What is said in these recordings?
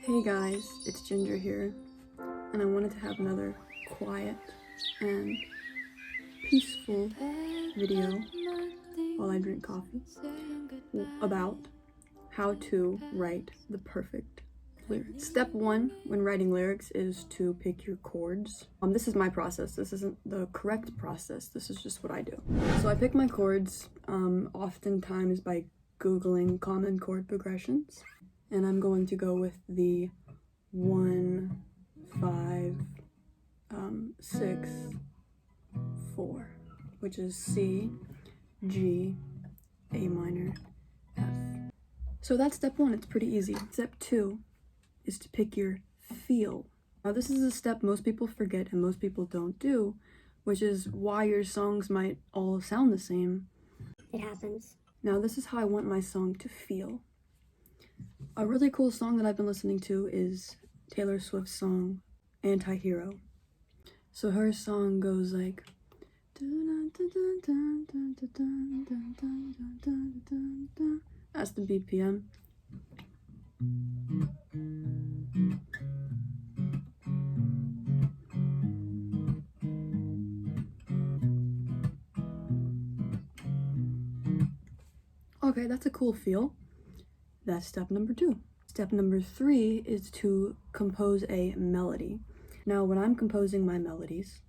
Hey guys, it's Ginger here, and I wanted to have another quiet and peaceful video while I drink coffee about how to write the perfect lyrics. Step 1 when writing lyrics is to pick your chords. This is my process. This isn't the correct process. This is just what I do. So I pick my chords oftentimes by Googling common chord progressions. And I'm going to go with the 1, 5, 6, 4, which is C, G, A minor, F. So that's step 1, it's pretty easy. Step 2 is to pick your feel. Now this is a step most people forget and most people don't do, which is why your songs might all sound the same. It happens. Now this is how I want my song to feel. A really cool song that I've been listening to is Taylor Swift's song, Anti-Hero. So her song goes like... That's the BPM. Okay, that's a cool feel. That's step number 2. Step number 3 is to compose a melody. Now, when I'm composing my melodies,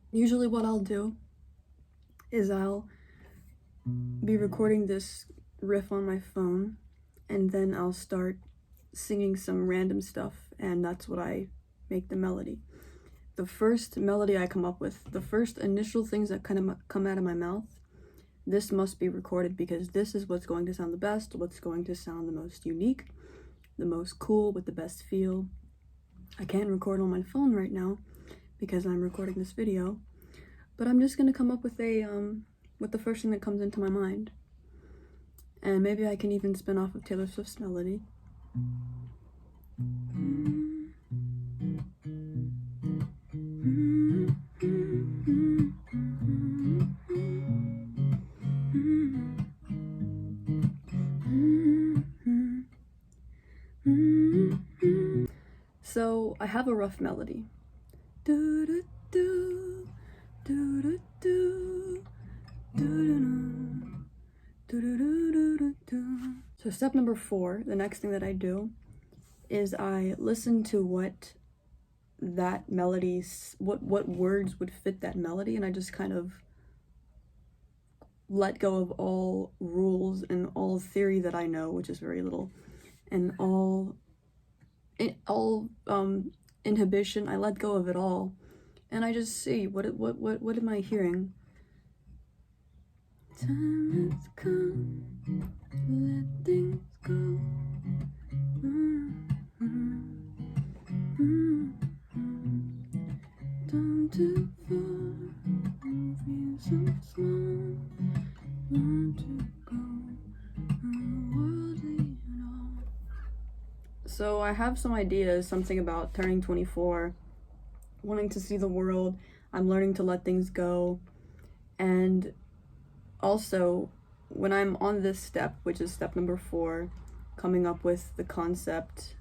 usually what I'll do is I'll be recording this riff on my phone, and then I'll start singing some random stuff, and that's what I make the melody. The first melody I come up with, the first initial things that kind of come out of my mouth, this must be recorded because this is what's going to sound the best, what's going to sound the most unique, the most cool, with the best feel. I can't record on my phone right now because I'm recording this video, but I'm just gonna come up with with the first thing that comes into my mind. And maybe I can even spin off of Taylor Swift's melody. So I have a rough melody. So step number 4, the next thing that I do is I listen to what that melody, what words would fit that melody, and I just kind of let go of all rules and all theory that I know, which is very little, and all inhibition. I let go of it all, and I just see what am I hearing. Time has come to let things go. Time to fall and feel so small. Want to go unworldly and all. So I have some ideas, something about turning 24, wanting to see the world. I'm learning to let things go, and also, when I'm on this step, which is step number 4, coming up with the concept,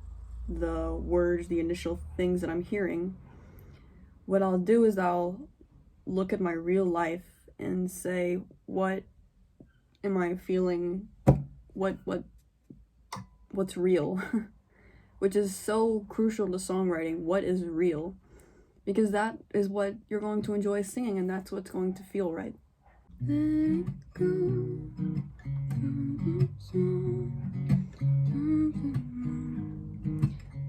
the words, the initial things that I'm hearing, what I'll do is I'll look at my real life and say, what am I feeling? What's real? Which is so crucial to songwriting. What is real? Because that is what you're going to enjoy singing, and that's what's going to feel right. Let it go.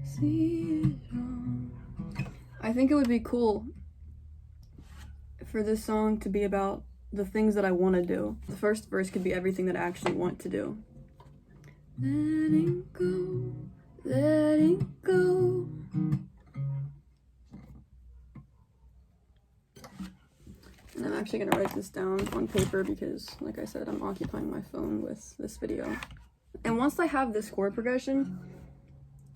See it all. I think it would be cool for this song to be about the things that I want to do. The first verse could be everything that I actually want to do. Letting go, letting go. And I'm actually gonna write this down on paper because, like I said, I'm occupying my phone with this video. And once I have this chord progression,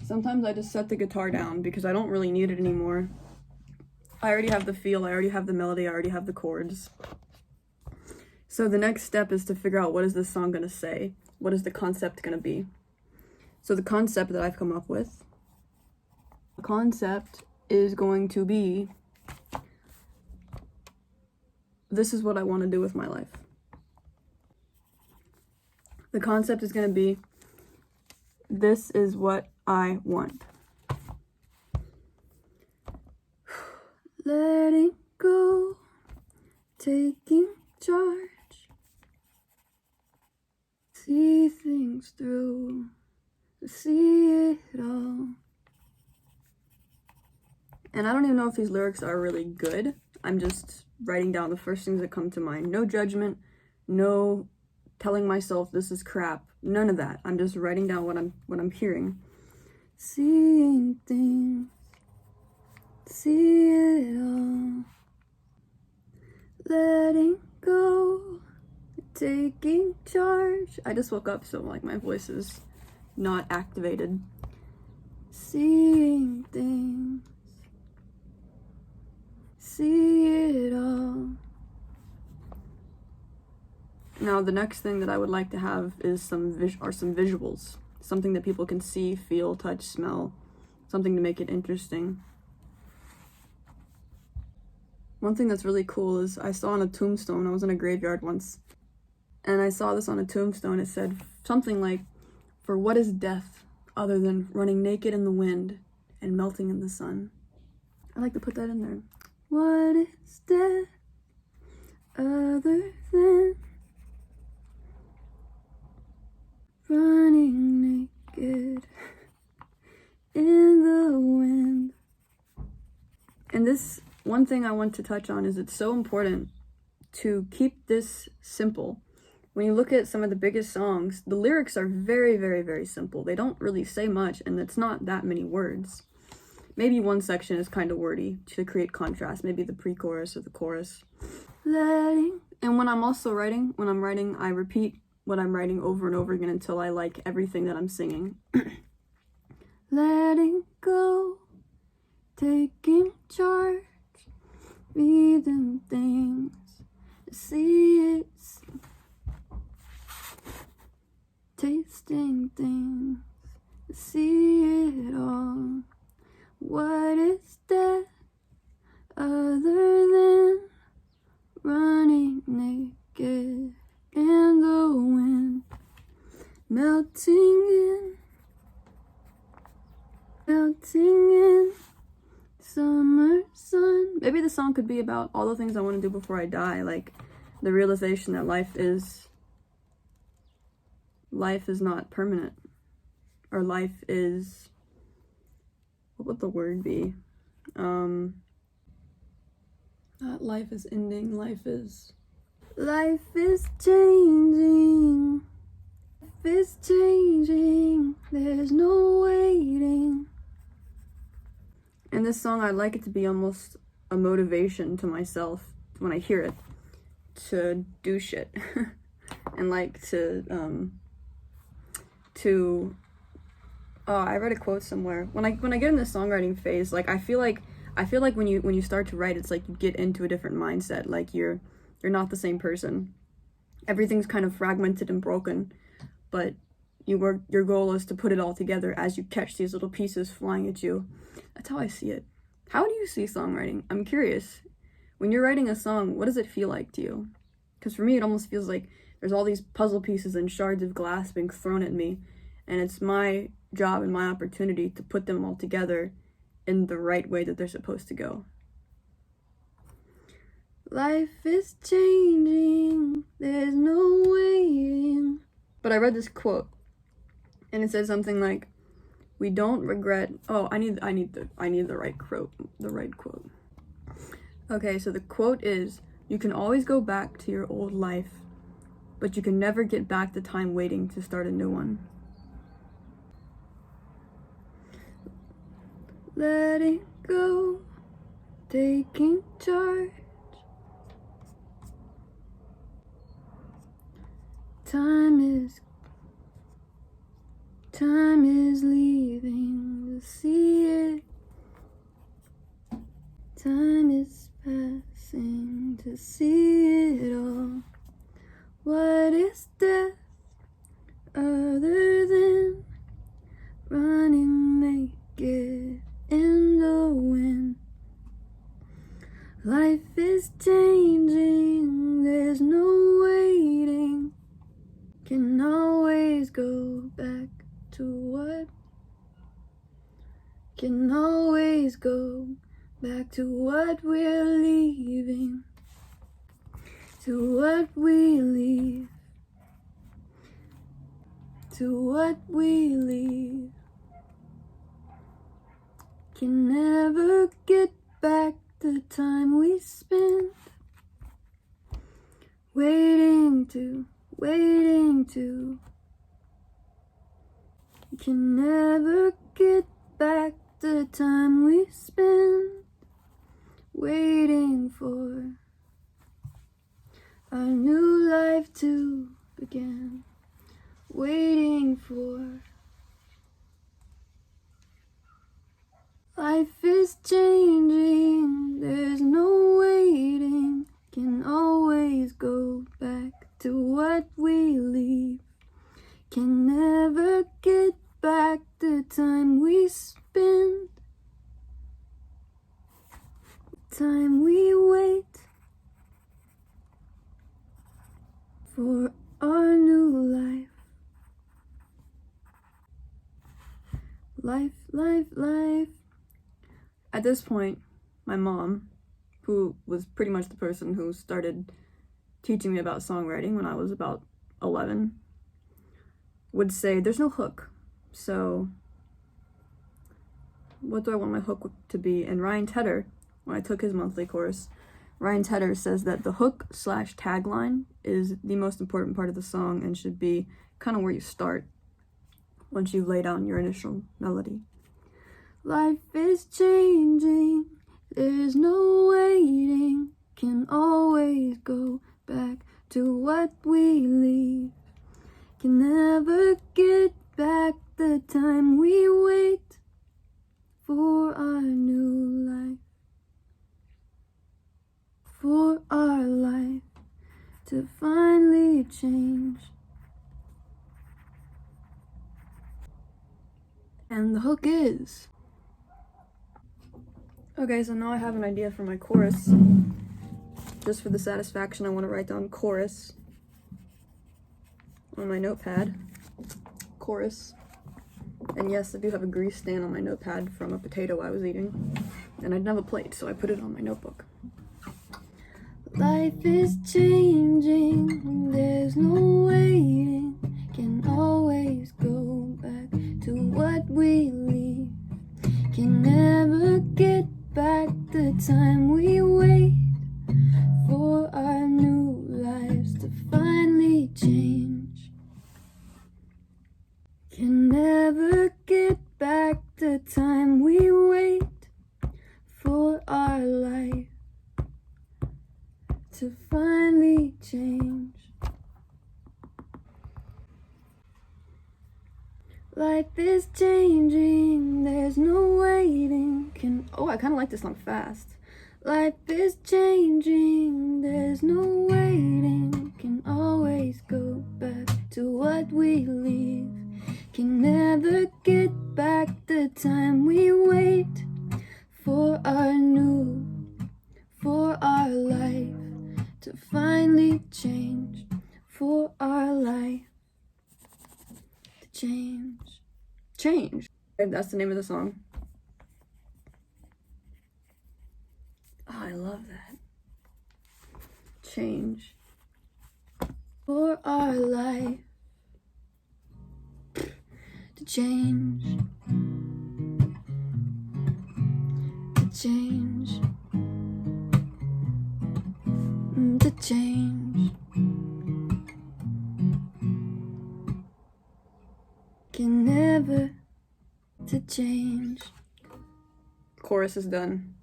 sometimes I just set the guitar down because I don't really need it anymore. I already have the feel, I already have the melody, I already have the chords. So the next step is to figure out, what is this song gonna say? What is the concept gonna be? So the concept that I've come up with The concept is going to be, this is what I want to do with my life. The concept is going to be, this is what I want. Letting go, taking charge, see things through, see it all. And I don't even know if these lyrics are really good. I'm just writing down the first things that come to mind. No judgment, no telling myself this is crap, none of that. I'm just writing down what I'm hearing. Seeing things, see it all. Letting go, taking charge. I just woke up, so like my voice is not activated. Seeing things, see it all. Now the next thing that I would like to have is some visuals. Something that people can see, feel, touch, smell. Something to make it interesting. One thing that's really cool is I saw on a tombstone, I was in a graveyard once, and I saw this on a tombstone. It said something like, "For what is death other than running naked in the wind and melting in the sun?" I like to put that in there. What is death other than running naked in the wind? And this one thing I want to touch on is it's so important to keep this simple. When you look at some of the biggest songs, the lyrics are very, very, very simple. They don't really say much, and it's not that many words. Maybe one section is kind of wordy to create contrast, maybe the pre-chorus or the chorus. And when I'm also writing, I repeat what I'm writing over and over again until I like everything that I'm singing. Letting go, taking charge, reading things, see it, tasting things, see it all. What is that other than running naked in the wind, melting in summer sun? Maybe the song could be about all the things I want to do before I die, like the realization that life is not permanent, or life is, what would the word be? Not life is ending, life is changing. Life is changing. There's no waiting. In this song, I'd like it to be almost a motivation to myself when I hear it to do shit and like I read a quote somewhere. When I get in the songwriting phase, like I feel like when you start to write, it's like you get into a different mindset. Like you're not the same person. Everything's kind of fragmented and broken, but your goal is to put it all together as you catch these little pieces flying at you. That's how I see it. How do you see songwriting? I'm curious. When you're writing a song, what does it feel like to you? Because for me, it almost feels like there's all these puzzle pieces and shards of glass being thrown at me, and it's my job and my opportunity to put them all together in the right way that they're supposed to go. Life is changing, there's no waiting. But I read this quote, and it said something like, "We don't regret." Oh, I need the right quote. The right quote. Okay, so the quote is, "You can always go back to your old life, but you can never get back the time waiting to start a new one." Letting go, taking charge. Time is leaving to see it. Time is passing to see it all. What is death other than running naked in Life is changing, there's no waiting. Can always go back to what? Can always go back to what we're leaving. To what we leave. To what we leave. Can never get back the time we spent waiting to. Can never get back the time we spent waiting for our new life to begin. Waiting for. Life is changing, there's no waiting. Can always go back to what we leave. Can never get back the time we spent. Time we wait for our new life. Life. At this point, my mom, who was pretty much the person who started teaching me about songwriting when I was about 11, would say, there's no hook, so what do I want my hook to be? And Ryan Tedder, when I took his monthly course, Ryan Tedder says that the hook/tagline is the most important part of the song and should be kind of where you start once you lay down your initial melody. Life is changing, there's no waiting. Can always go back to what we leave. Can never get back the time we wait for our new life. For our life to finally change. And the hook is. Okay, so now I have an idea for my chorus. Just for the satisfaction, I want to write down chorus on my notepad. Chorus. And yes, I do have a grease stain on my notepad from a potato I was eating. And I didn't have a plate, so I put it on my notebook. Life is changing, there's no waiting. Can always go back to what we leave. Can never get back the time we wait for our new lives to finally change. Can never get back the time we wait for our life to finally change. Life is changing, there's no waiting. I kind of like this song fast. Life is changing, there's no waiting. Can always go back to what we leave. Can never get back the time we wait for our life to finally change. For our life to change. That's the name of the song. Oh, I love that. Change. For our life to change. To change. To change. Can never to change. Chorus is done.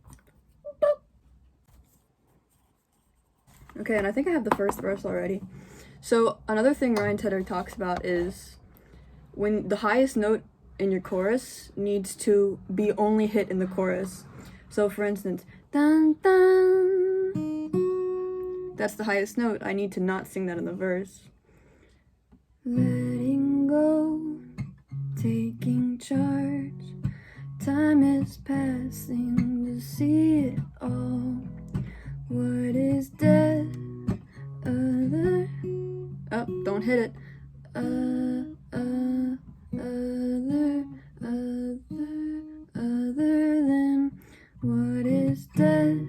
Okay, and I think I have the first verse already. So another thing Ryan Tedder talks about is when the highest note in your chorus needs to be only hit in the chorus. So for instance, dun dun, that's the highest note. I need to not sing that in the verse. Letting go, taking charge, time is passing to see it all. What is dead? Other. Oh, don't hit it. Other than what is dead,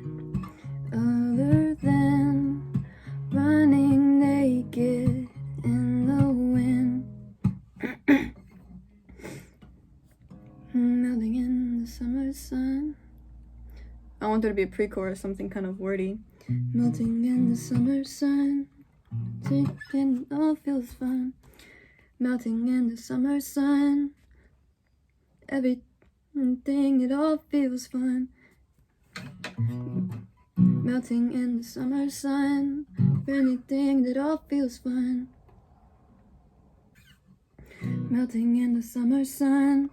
other than running naked in the wind, melting in the summer sun. I want there to be a pre-chorus, something kind of wordy. Melting in the summer sun, it all feels fun. Melting in the summer sun, everything, it all feels fun. Melting in the summer sun, anything that all feels fun. Melting in the summer sun.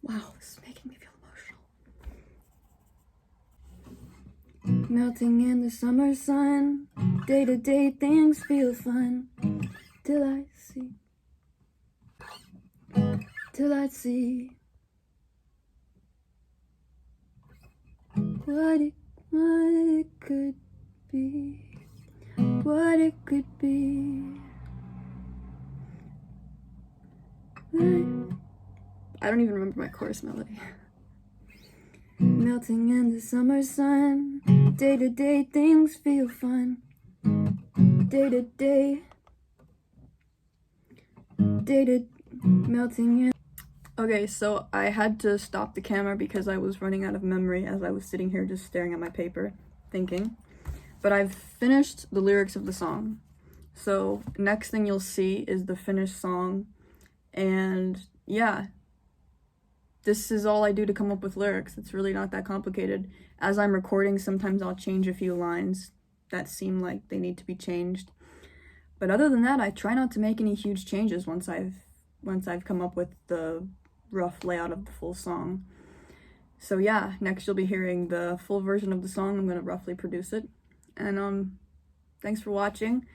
Wow, this is making me feel emotional. Melting in the summer sun, day-to-day things feel fun. Till I see what it could be, what it could be. I don't even remember my chorus melody. Melting in the summer sun, day-to-day things feel fun. Day-to-day, melting in. Okay, so I had to stop the camera because I was running out of memory as I was sitting here just staring at my paper, thinking. But I've finished the lyrics of the song. So next thing you'll see is the finished song. And yeah, this is all I do to come up with lyrics. It's really not that complicated. As I'm recording, sometimes I'll change a few lines that seem like they need to be changed. But other than that, I try not to make any huge changes once I've come up with the rough layout of the full song. So yeah, next you'll be hearing the full version of the song. I'm going to roughly produce it. And thanks for watching.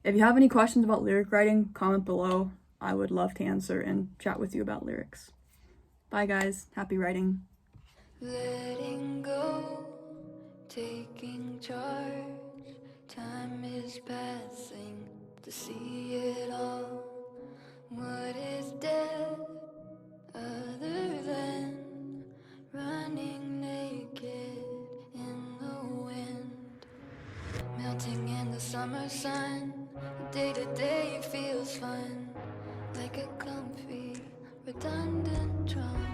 If you have any questions about lyric writing, comment below. I would love to answer and chat with you about lyrics. Bye guys, happy writing. Letting go, taking charge, time is passing to see it all. What is dead, other than running naked in the wind? Melting in the summer sun, day-to-day feels fun, like a comfy, redundant drum.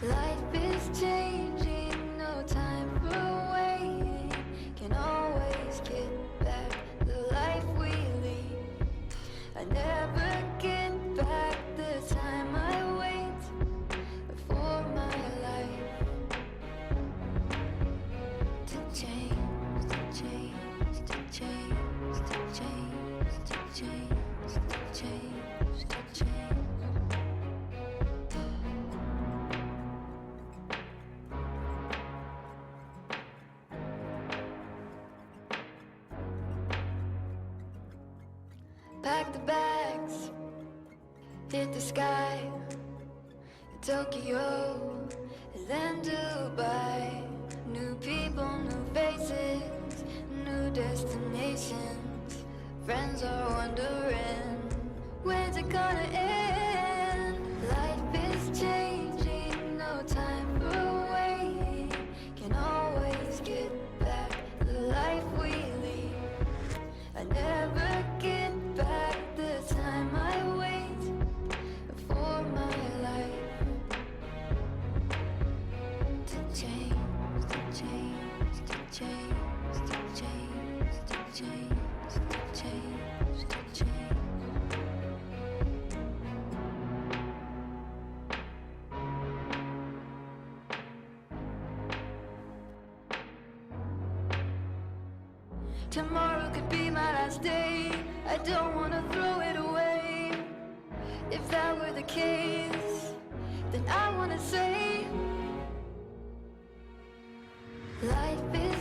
Life is changing, no time for waiting. Can always get back the life we lead. I never get back the time I wait for my life to change, to change, to change, to change, to change, to change, to change. Pack the bags, hit the sky, Tokyo, and then Dubai. New people, new faces, new destinations. Friends are wondering, when's it gonna end? Life is changing, no time for waiting. Can always get back the life we lead. I never get back the time I wait for my life to change, to change, to change, to change, to change, to change, to change. Tomorrow could be my last day. I don't wanna throw it away. If that were the case, then I wanna say life is